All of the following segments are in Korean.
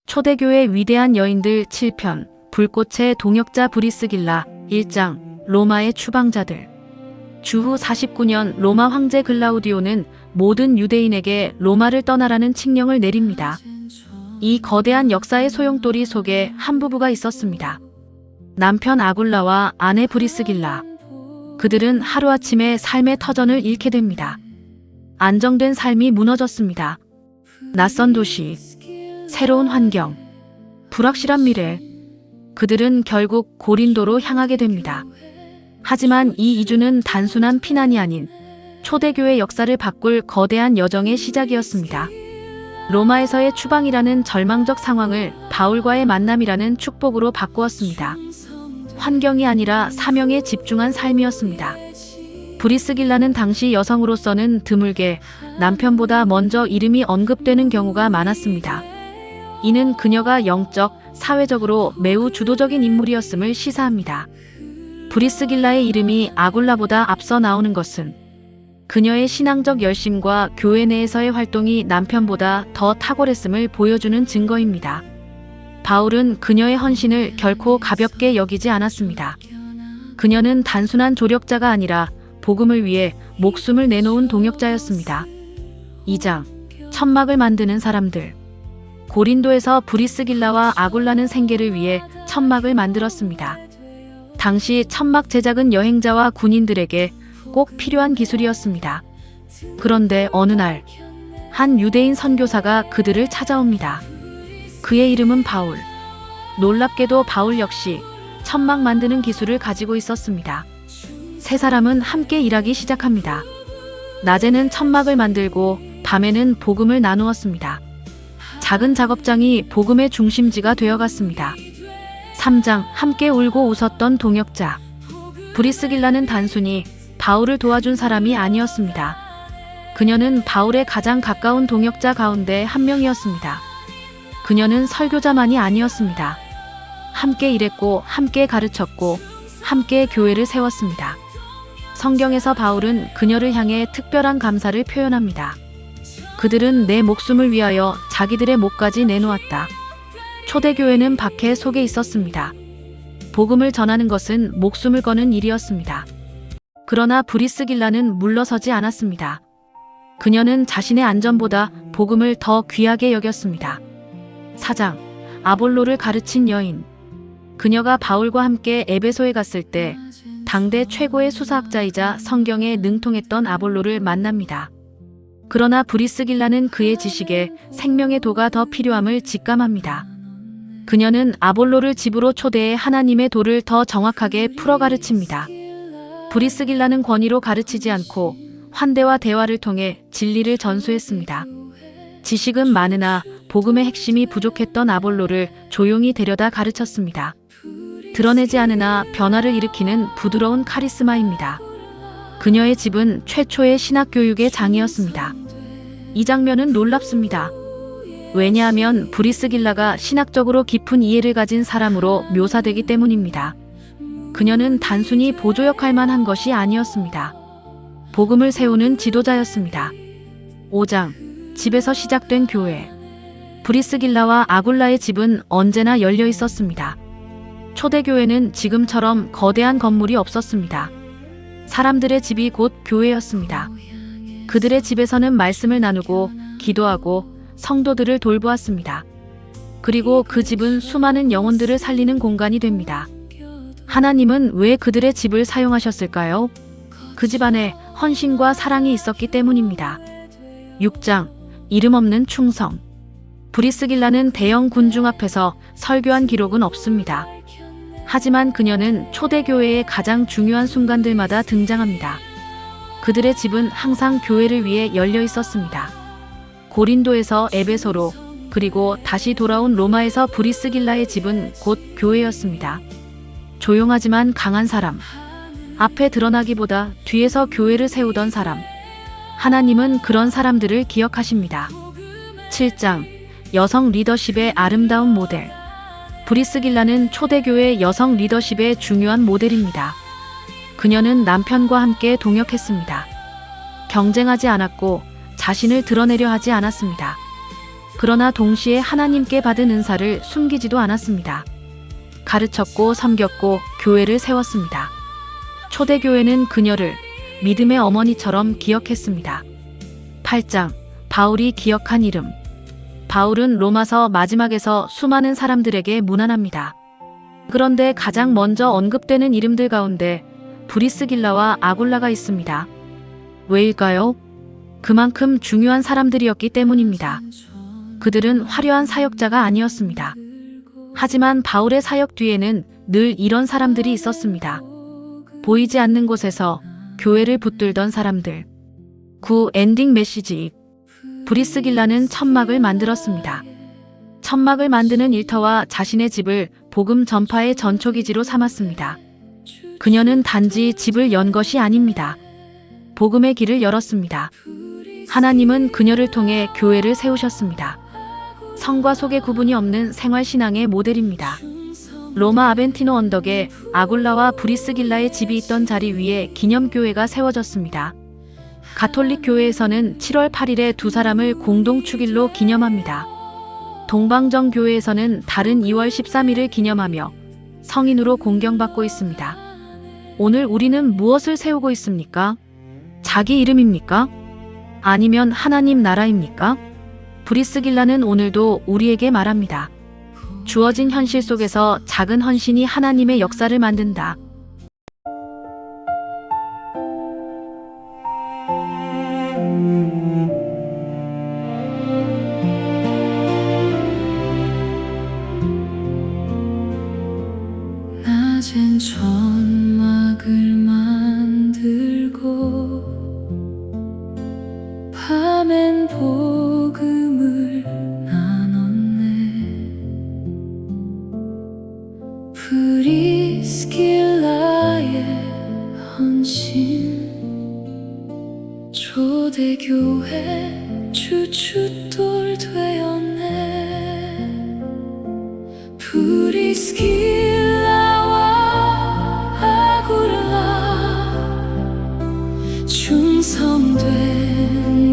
초대교회 위대한 여인들 7편, 불꽃의 동역자 브리스길라 1장, 로마의 추방자들. 주후 49년 로마 황제 글라우디오는 모든 유대인에게 로마를 떠나라는 칙령을 내립니다. 이 거대한 역사의 소용돌이 속에 한 부부가 있었습니다. 남편 아굴라와 아내 브리스길라. 그들은 하루아침에 삶의 터전을 잃게 됩니다. 안정된 삶이 무너졌습니다. 낯선 도시, 새로운 환경, 불확실한 미래. 그들은 결국 고린도로 향하게 됩니다. 하지만 이 이주는 단순한 피난이 아닌 초대교회 역사를 바꿀 거대한 여정의 시작이었습니다. 로마에서의 추방이라는 절망적 상황을 바울과의 만남이라는 축복으로 바꾸었습니다. 환경이 아니라 사명에 집중한 삶이었습니다. 브리스길라는 당시 여성으로서는 드물게 남편보다 먼저 이름이 언급되는 경우가 많았습니다. 이는 그녀가 영적, 사회적으로 매우 주도적인 인물이었음을 시사합니다. 브리스길라의 이름이 아굴라보다 앞서 나오는 것은 그녀의 신앙적 열심과 교회 내에서의 활동이 남편보다 더 탁월했음을 보여주는 증거입니다. 바울은 그녀의 헌신을 결코 가볍게 여기지 않았습니다. 그녀는 단순한 조력자가 아니라 복음을 위해 목숨을 내놓은 동역자였습니다. 2장, 천막을 만드는 사람들. 고린도에서 브리스길라와 아굴라는 생계를 위해 천막을 만들었습니다. 당시 천막 제작은 여행자와 군인들에게 꼭 필요한 기술이었습니다. 그런데 어느 날, 한 유대인 선교사가 그들을 찾아옵니다. 그의 이름은 바울. 놀랍게도 바울 역시 천막 만드는 기술을 가지고 있었습니다. 세 사람은 함께 일하기 시작합니다. 낮에는 천막을 만들고 밤에는 복음을 나누었습니다. 작은 작업장이 복음의 중심지가 되어갔습니다. 3장, 함께 울고 웃었던 동역자. 브리스길라는 단순히 바울을 도와준 사람이 아니었습니다. 그녀는 바울의 가장 가까운 동역자 가운데 한 명이었습니다. 그녀는 설교자만이 아니었습니다. 함께 일했고 함께 가르쳤고 함께 교회를 세웠습니다. 성경에서 바울은 그녀를 향해 특별한 감사를 표현합니다. 그들은 내 목숨을 위하여 자기들의 목까지 내놓았다. 초대교회는 박해 속에 있었습니다. 복음을 전하는 것은 목숨을 거는 일이었습니다. 그러나 브리스길라는 물러서지 않았습니다. 그녀는 자신의 안전보다 복음을 더 귀하게 여겼습니다. 4장, 아볼로를 가르친 여인. 그녀가 바울과 함께 에베소에 갔을 때 당대 최고의 수사학자이자 성경에 능통했던 아볼로를 만납니다. 그러나 브리스길라는 그의 지식에 생명의 도가 더 필요함을 직감합니다. 그녀는 아볼로를 집으로 초대해 하나님의 도를 더 정확하게 풀어 가르칩니다. 브리스길라는 권위로 가르치지 않고 환대와 대화를 통해 진리를 전수했습니다. 지식은 많으나 복음의 핵심이 부족했던 아볼로를 조용히 데려다 가르쳤습니다. 드러내지 않으나 변화를 일으키는 부드러운 카리스마입니다. 그녀의 집은 최초의 신학교육의 장이었습니다. 이 장면은 놀랍습니다. 왜냐하면 브리스길라가 신학적으로 깊은 이해를 가진 사람으로 묘사되기 때문입니다. 그녀는 단순히 보조 역할만 한 것이 아니었습니다. 복음을 세우는 지도자였습니다. 5장, 집에서 시작된 교회. 브리스길라와 아굴라의 집은 언제나 열려 있었습니다. 초대교회는 지금처럼 거대한 건물이 없었습니다. 사람들의 집이 곧 교회였습니다. 그들의 집에서는 말씀을 나누고 기도하고 성도들을 돌보았습니다. 그리고 그 집은 수많은 영혼들을 살리는 공간이 됩니다. 하나님은 왜 그들의 집을 사용하셨을까요? 그 집 안에 헌신과 사랑이 있었기 때문입니다. 6장, 이름 없는 충성. 브리스길라는 대형 군중 앞에서 설교한 기록은 없습니다. 하지만 그녀는 초대교회의 가장 중요한 순간들마다 등장합니다. 그들의 집은 항상 교회를 위해 열려 있었습니다. 고린도에서 에베소로, 그리고 다시 돌아온 로마에서 브리스길라의 집은 곧 교회였습니다. 조용하지만 강한 사람. 앞에 드러나기보다 뒤에서 교회를 세우던 사람. 하나님은 그런 사람들을 기억하십니다. 7장, 여성 리더십의 아름다운 모델. 브리스길라는 초대교회 여성 리더십의 중요한 모델입니다. 그녀는 남편과 함께 동역했습니다. 경쟁하지 않았고 자신을 드러내려 하지 않았습니다. 그러나 동시에 하나님께 받은 은사를 숨기지도 않았습니다. 가르쳤고 섬겼고 교회를 세웠습니다. 초대교회는 그녀를 믿음의 어머니처럼 기억했습니다. 8장 바울이 기억한 이름. 바울은 로마서 마지막에서 수많은 사람들에게 문안합니다. 그런데 가장 먼저 언급되는 이름들 가운데 브리스길라와 아굴라가 있습니다. 왜일까요? 그만큼 중요한 사람들이었기 때문입니다. 그들은 화려한 사역자가 아니었습니다. 하지만 바울의 사역 뒤에는 늘 이런 사람들이 있었습니다. 보이지 않는 곳에서 교회를 붙들던 사람들. 9. 엔딩 메시지. 브리스길라는 천막을 만들었습니다. 천막을 만드는 일터와 자신의 집을 복음 전파의 전초기지로 삼았습니다. 그녀는 단지 집을 연 것이 아닙니다. 복음의 길을 열었습니다. 하나님은 그녀를 통해 교회를 세우셨습니다. 성과 속의 구분이 없는 생활신앙의 모델입니다. 로마 아벤티노 언덕에 아굴라와 브리스길라의 집이 있던 자리 위에 기념교회가 세워졌습니다. 가톨릭 교회에서는 7월 8일에 두 사람을 공동 축일로 기념합니다. 동방정 교회에서는 다른 2월 13일을 기념하며 성인으로 공경받고 있습니다. 오늘 우리는 무엇을 세우고 있습니까? 자기 이름입니까? 아니면 하나님 나라입니까? 브리스길라는 오늘도 우리에게 말합니다. 주어진 현실 속에서 작은 헌신이 하나님의 역사를 만든다. 낮엔 천막을 만들고 밤엔 복음을 나눴네. 브리스길라의 헌신 초대교회 주춧돌 되었네. 브리스길라와 아굴라 충성된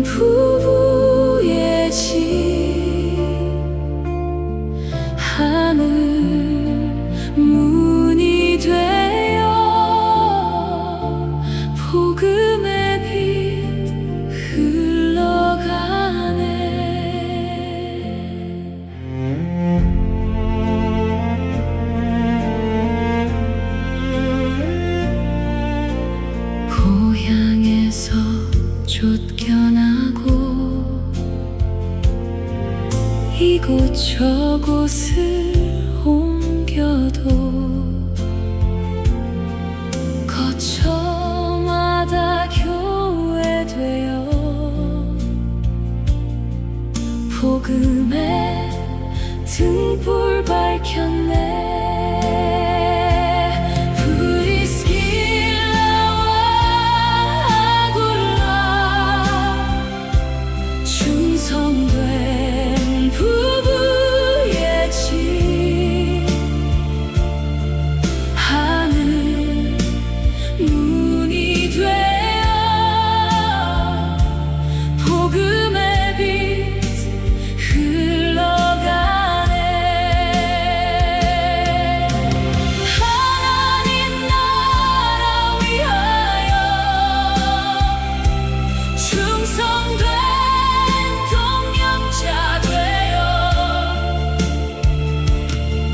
부부의 집 하늘 문이 되어 복음의 빛 흘러가네. 고향에서 쫓겨나고 이곳저곳을 옮겨도 거처마다 교회 되어 복음의 등불 밝혔네. 브리스길라와 아굴라 충성된 부부의 집 하늘 문이 되어 복음의 빛 흘러가네. 하나님 나라 위하여 충성된 동역자 되어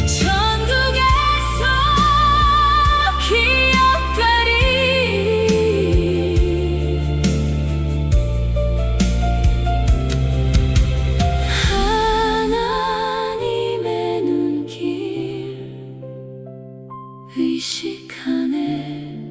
전국에서 기억되리. 하나님의 눈길 의식하네.